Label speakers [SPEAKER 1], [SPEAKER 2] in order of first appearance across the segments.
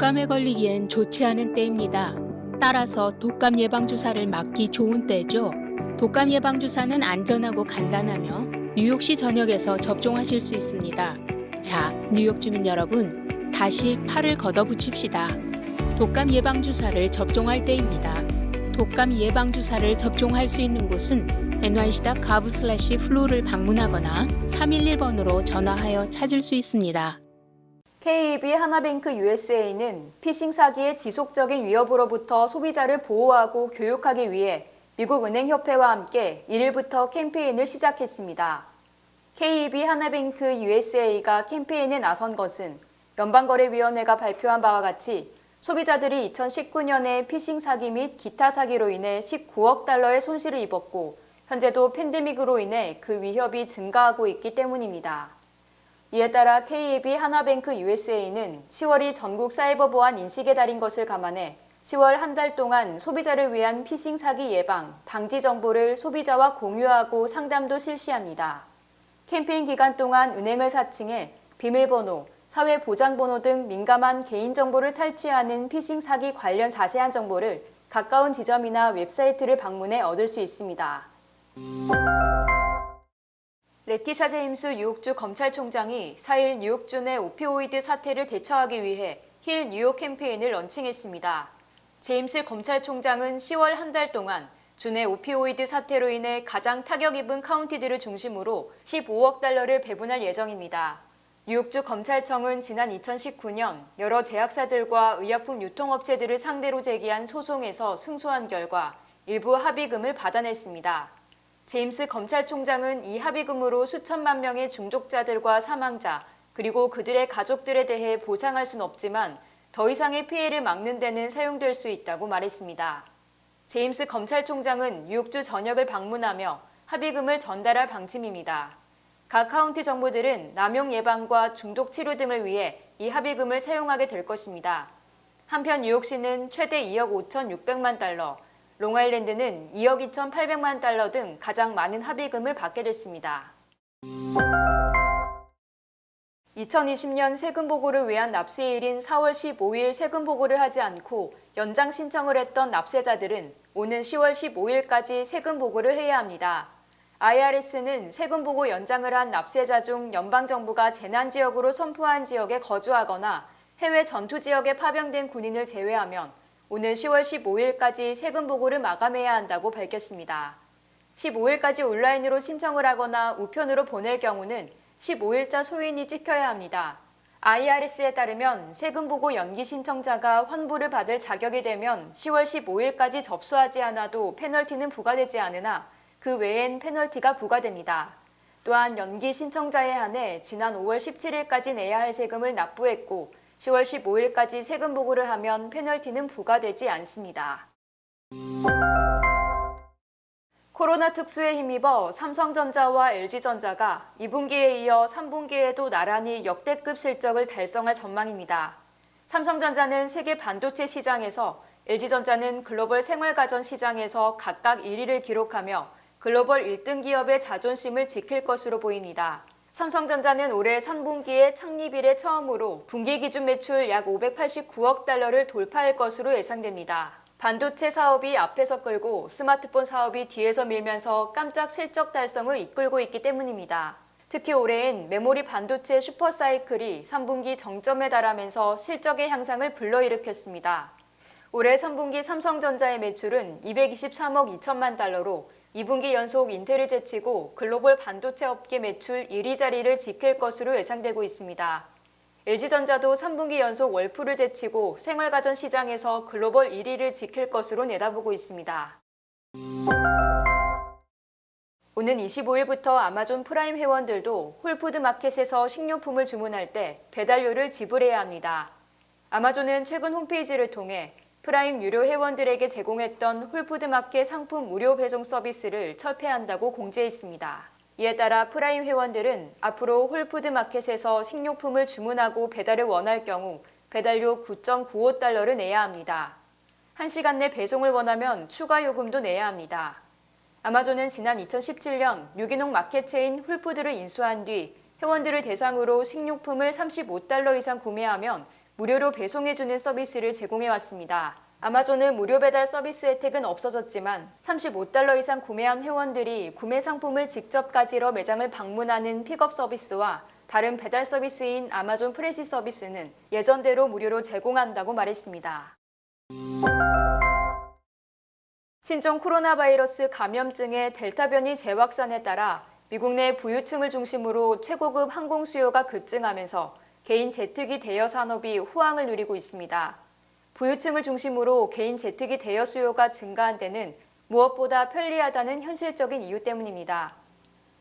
[SPEAKER 1] 독감에 걸리기엔 좋지 않은 때입니다. 따라서 독감 예방주사를 맞기 좋은 때죠. 독감 예방주사는 안전하고 간단하며 뉴욕시 전역에서 접종하실 수 있습니다. 자, 뉴욕 주민 여러분, 다시 팔을 걷어붙입시다. 독감 예방주사를 접종할 때입니다. 독감 예방주사를 접종할 수 있는 곳은 nyc.gov/flu를 방문하거나 311번으로 전화하여 찾을 수 있습니다.
[SPEAKER 2] KEB 하나뱅크 USA는 피싱 사기의 지속적인 위협으로부터 소비자를 보호하고 교육하기 위해 미국은행협회와 함께 1일부터 캠페인을 시작했습니다. KEB 하나뱅크 USA가 캠페인에 나선 것은 연방거래위원회가 발표한 바와 같이 소비자들이 2019년에 피싱 사기 및 기타 사기로 인해 19억 달러의 손실을 입었고 현재도 팬데믹으로 인해 그 위협이 증가하고 있기 때문입니다. 이에 따라 KEB 하나뱅크 USA는 10월이 전국 사이버 보안 인식의 달인 것을 감안해 10월 한 달 동안 소비자를 위한 피싱 사기 예방, 방지 정보를 소비자와 공유하고 상담도 실시합니다. 캠페인 기간 동안 은행을 사칭해 비밀번호, 사회보장번호 등 민감한 개인정보를 탈취하는 피싱 사기 관련 자세한 정보를 가까운 지점이나 웹사이트를 방문해 얻을 수 있습니다. 레티샤 제임스 뉴욕주 검찰총장이 4일 뉴욕주 내 오피오이드 사태를 대처하기 위해 힐 뉴욕 캠페인을 런칭했습니다. 제임스 검찰총장은 10월 한 달 동안 주내 오피오이드 사태로 인해 가장 타격 입은 카운티들을 중심으로 15억 달러를 배분할 예정입니다. 뉴욕주 검찰청은 지난 2019년 여러 제약사들과 의약품 유통업체들을 상대로 제기한 소송에서 승소한 결과 일부 합의금을 받아냈습니다. 제임스 검찰총장은 이 합의금으로 수천만 명의 중독자들과 사망자, 그리고 그들의 가족들에 대해 보상할 순 없지만 더 이상의 피해를 막는 데는 사용될 수 있다고 말했습니다. 제임스 검찰총장은 뉴욕주 전역을 방문하며 합의금을 전달할 방침입니다. 각 카운티 정부들은 남용 예방과 중독 치료 등을 위해 이 합의금을 사용하게 될 것입니다. 한편 뉴욕시는 최대 2억 5,600만 달러, 롱아일랜드는 2억 2,800만 달러 등 가장 많은 합의금을 받게 됐습니다. 2020년 세금 보고를 위한 납세일인 4월 15일 세금 보고를 하지 않고 연장 신청을 했던 납세자들은 오는 10월 15일까지 세금 보고를 해야 합니다. IRS는 세금 보고 연장을 한 납세자 중 연방정부가 재난지역으로 선포한 지역에 거주하거나 해외 전투지역에 파병된 군인을 제외하면 오는 10월 15일까지 세금 보고를 마감해야 한다고 밝혔습니다. 15일까지 온라인으로 신청을 하거나 우편으로 보낼 경우는 15일자 소인이 찍혀야 합니다. IRS에 따르면 세금 보고 연기 신청자가 환불을 받을 자격이 되면 10월 15일까지 접수하지 않아도 페널티는 부과되지 않으나 그 외엔 페널티가 부과됩니다. 또한 연기 신청자에 한해 지난 5월 17일까지 내야 할 세금을 납부했고 10월 15일까지 세금 보고를 하면 페널티는 부과되지 않습니다. 코로나 특수에 힘입어 삼성전자와 LG전자가 2분기에 이어 3분기에도 나란히 역대급 실적을 달성할 전망입니다. 삼성전자는 세계 반도체 시장에서, LG전자는 글로벌 생활가전 시장에서 각각 1위를 기록하며 글로벌 1등 기업의 자존심을 지킬 것으로 보입니다. 삼성전자는 올해 3분기에 창립 이래 처음으로 분기 기준 매출 약 589억 달러를 돌파할 것으로 예상됩니다. 반도체 사업이 앞에서 끌고 스마트폰 사업이 뒤에서 밀면서 깜짝 실적 달성을 이끌고 있기 때문입니다. 특히 올해엔 메모리 반도체 슈퍼사이클이 3분기 정점에 달하면서 실적의 향상을 불러일으켰습니다. 올해 3분기 삼성전자의 매출은 223억 2천만 달러로 2분기 연속 인텔을 제치고 글로벌 반도체 업계 매출 1위 자리를 지킬 것으로 예상되고 있습니다. LG전자도 3분기 연속 월풀을 제치고 생활가전 시장에서 글로벌 1위를 지킬 것으로 내다보고 있습니다. 오는 25일부터 아마존 프라임 회원들도 홀푸드마켓에서 식료품을 주문할 때 배달료를 지불해야 합니다. 아마존은 최근 홈페이지를 통해 프라임 유료 회원들에게 제공했던 홀푸드마켓 상품 무료 배송 서비스를 철폐한다고 공지했습니다. 이에 따라 프라임 회원들은 앞으로 홀푸드마켓에서 식료품을 주문하고 배달을 원할 경우 배달료 9.95달러를 내야 합니다. 1시간 내 배송을 원하면 추가 요금도 내야 합니다. 아마존은 지난 2017년 유기농 마켓 체인 홀푸드를 인수한 뒤 회원들을 대상으로 식료품을 $35 이상 구매하면 무료로 배송해주는 서비스를 제공해왔습니다. 아마존은 무료 배달 서비스 혜택은 없어졌지만 $35 이상 구매한 회원들이 구매 상품을 직접 가지러 매장을 방문하는 픽업 서비스와 다른 배달 서비스인 아마존 프레시 서비스는 예전대로 무료로 제공한다고 말했습니다. 신종 코로나 바이러스 감염증의 델타 변이 재확산에 따라 미국 내 부유층을 중심으로 최고급 항공 수요가 급증하면서 개인 제트기 대여 산업이 호황을 누리고 있습니다. 부유층을 중심으로 개인 제트기 대여 수요가 증가한 데는 무엇보다 편리하다는 현실적인 이유 때문입니다.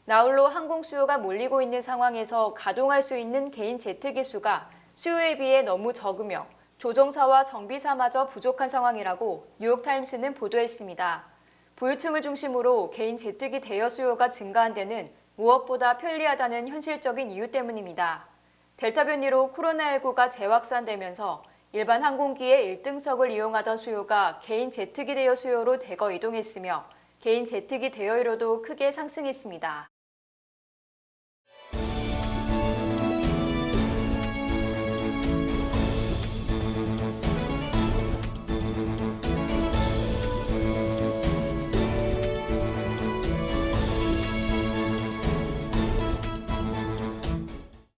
[SPEAKER 2] 나홀로 항공 수요가 몰리고 있는 상황에서 가동할 수 있는 개인 제트기 수가 수요에 비해 너무 적으며 조종사와 정비사마저 부족한 상황이라고 뉴욕타임스는 보도했습니다. 부유층을 중심으로 개인 제트기 대여 수요가 증가한 데는 무엇보다 편리하다는 현실적인 이유 때문입니다. 델타 변이로 코로나19가 재확산되면서 일반 항공기의 1등석을 이용하던 수요가 개인 제트기 대여 수요로 대거 이동했으며 개인 제트기 대여료도 크게 상승했습니다.